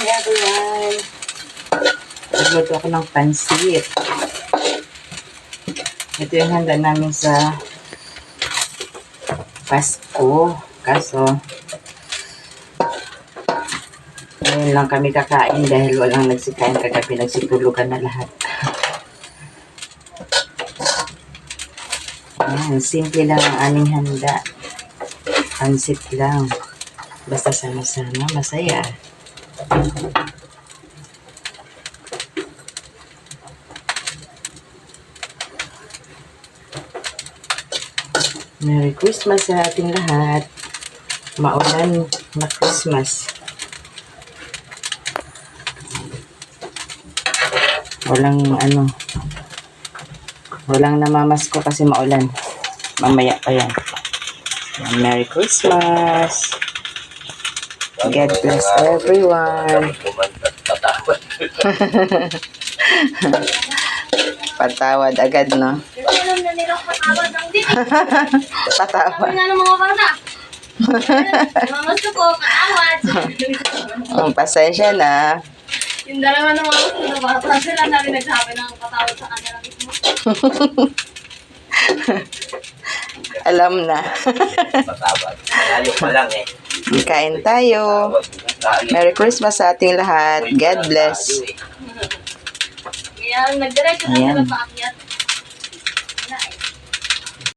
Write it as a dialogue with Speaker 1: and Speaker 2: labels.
Speaker 1: Hi everyone! Nagluto ako ng pansit. Ito yung handa namin sa Pasko. Kaso, ngayon lang kami kakain dahil walang nagsikain kagabi. Nagsitulugan na lahat. Ayan, simple lang ang aming handa. Pansit lang. Basta sama-sama, masaya. Merry Christmas sa ating lahat. Maulan na Christmas. Walang namamasko kasi maulan. Mamaya pa yan. Merry Christmas. God bless everyone. Patawad agad, no?
Speaker 2: Alam na nilang patawad ang din.
Speaker 1: Patawad.
Speaker 2: Sabi nga ng mga bata. Mamasto ko, patawad.
Speaker 1: Pasensya na.
Speaker 2: Yung dalawa ng mga gusto na bata, sila na rin nagsabi ng patawad sa kanila mismo.
Speaker 1: Alam na.
Speaker 3: Patawad. Ayaw pa lang eh.
Speaker 1: Kain tayo. Merry Christmas sa ating lahat. God bless.
Speaker 2: Kaya nagdiretso na sila paakyat.